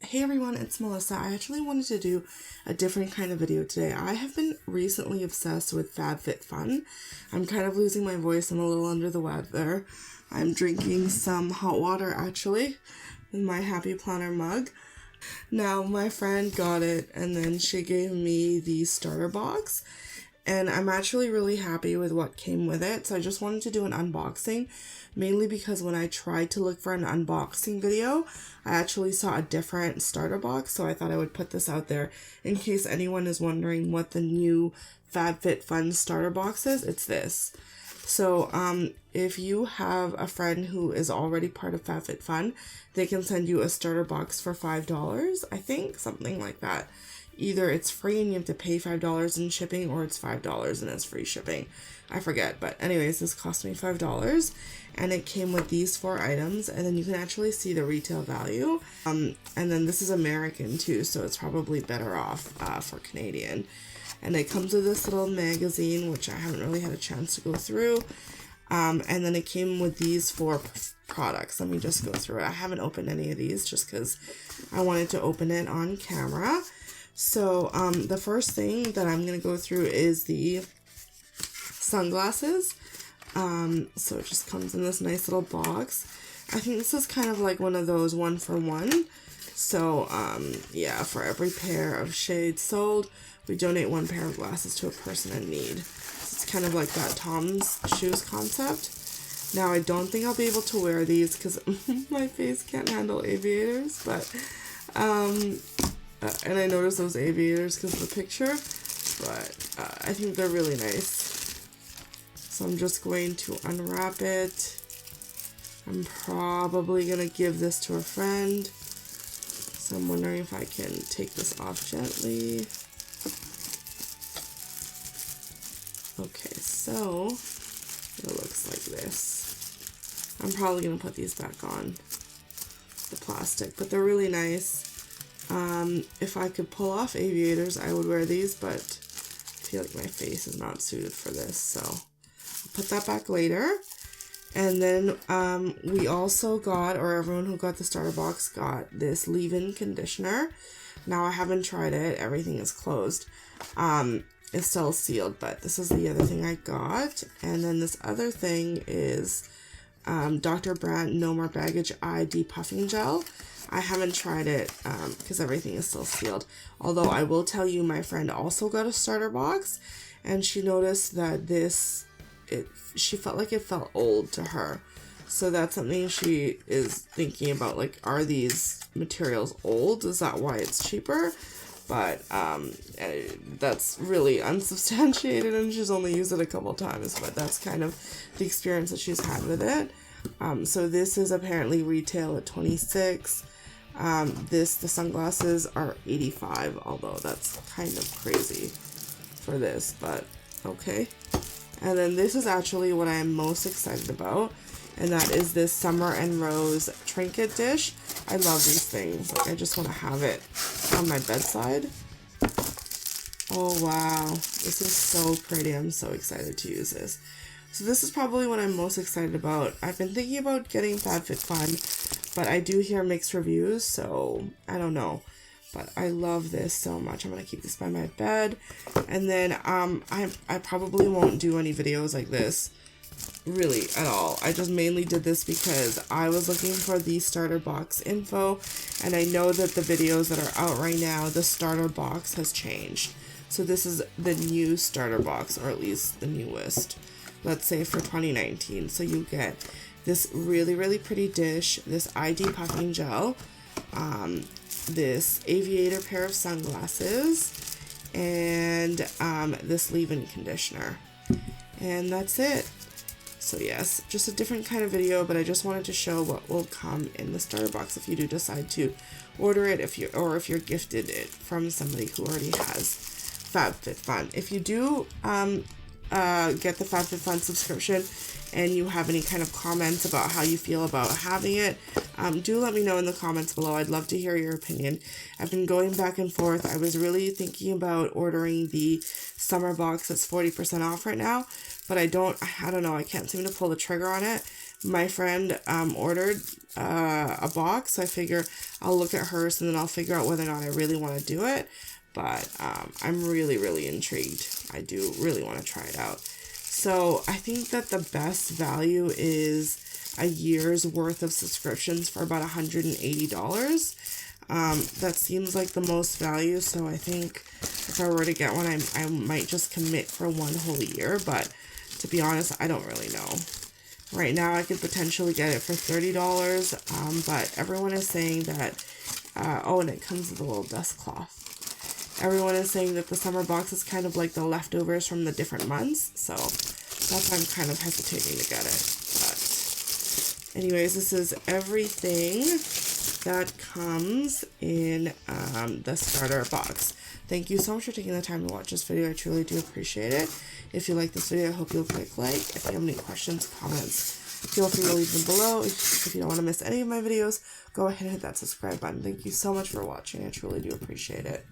Hey everyone, it's Melissa. I actually wanted to do a different kind of video today. I have been recently obsessed with FatFitFun. I'm kind of losing my voice. I'm a little under the weather. I'm drinking some hot water actually in my Happy Planner mug. Now my friend got it and then she gave me the starter box. And I'm actually really happy with what came with it. So I just wanted to do an unboxing, mainly because when I tried to look for an unboxing video, I actually saw a different starter box. So I thought I would put this out there in case anyone is wondering what the new FatFitFun starter box is. It's this. So if you have a friend who is already part of FatFitFun, they can send you a starter box for $5, I think, something like that. Either it's free and you have to pay $5 in shipping, or it's $5 and it's free shipping. I forget, but anyways, this cost me $5 and it came with these 4 items, and then you can actually see the retail value. And then this is American too, so it's probably better off for Canadian. And it comes with this little magazine, which I haven't really had a chance to go through. And then it came with these 4 products. Let me just go through it. I haven't opened any of these just because I wanted to open it on camera. So the first thing that I'm going to go through is the sunglasses. So it just comes in this nice little box. I think this is kind of like one of those 1-for-1. So yeah, for every pair of shades sold, we donate 1 pair of glasses to a person in need. So it's kind of like that Tom's shoes concept. Now I don't think I'll be able to wear these because my face can't handle aviators, but and I noticed those aviators because of the picture, but I think they're really nice. So I'm just going to unwrap it. I'm probably going to give this to a friend. So I'm wondering if I can take this off gently. Okay, so it looks like this. I'm probably going to put these back on the plastic, but they're really nice. If I could pull off aviators, I would wear these, but I feel like my face is not suited for this, so I'll put that back later. And then we also got, or everyone who got the starter box got this leave-in conditioner. Now I haven't tried it, everything is closed. It's still sealed, but this is the other thing I got. And then this other thing is Dr. Brandt No More Baggage Eye Depuffing Gel. I haven't tried it because everything is still sealed. Although I will tell you, my friend also got a starter box, and she noticed that she felt like it felt old to her. So that's something she is thinking about. Like, are these materials old? Is that why it's cheaper? But that's really unsubstantiated, and she's only used it a couple times. But that's kind of the experience that she's had with it. So this is apparently retail at $26. The sunglasses are $85, although that's kind of crazy for this, but okay. And then this is actually what I am most excited about, and that is this Summer and Rose trinket dish. I love these things. Like, I just want to have it on my bedside. Oh wow, this is so pretty. I'm so excited to use this. So this is probably what I'm most excited about. I've been thinking about getting FatFitFun, but I do hear mixed reviews, so I don't know. But I love this so much. I'm going to keep this by my bed. And then I probably won't do any videos like this really at all. I just mainly did this because I was looking for the starter box info, and I know that the videos that are out right now, the starter box has changed. So this is the new starter box, or at least the newest, let's say for 2019. So you get this really, really pretty dish, this eye depuffing gel, this aviator pair of sunglasses, and this leave-in conditioner. And that's it. So yes, just a different kind of video, but I just wanted to show what will come in the starter box if you do decide to order it, if you're gifted it from somebody who already has FatFitFun. If you do get the FatFitFun subscription and you have any kind of comments about how you feel about having it, do let me know in the comments below. I'd love to hear your opinion. I've been going back and forth. I was really thinking about ordering the summer box that's 40% off right now, but I don't know, I can't seem to pull the trigger on it. my friend ordered a box, so I figure I'll look at hers and then I'll figure out whether or not I really want to do it. But I'm really intrigued. I do really want to try it out. So I think that the best value is a year's worth of subscriptions for about $180. That seems like the most value, so I think if I were to get one, I might just commit for one whole year, but to be honest, I don't really know. Right now, I could potentially get it for $30, but everyone is saying that, oh, and it comes with a little dust cloth. Everyone is saying that the summer box is kind of like the leftovers from the different months, so that's why I'm kind of hesitating to get it. But anyways, this is everything that comes in the starter box. Thank you so much for taking the time to watch this video. I truly do appreciate it. If you like this video, I hope you'll click like. If you have any questions, comments, feel free to leave them below. If you don't want to miss any of my videos, go ahead and hit that subscribe button. Thank you so much for watching. I truly do appreciate it.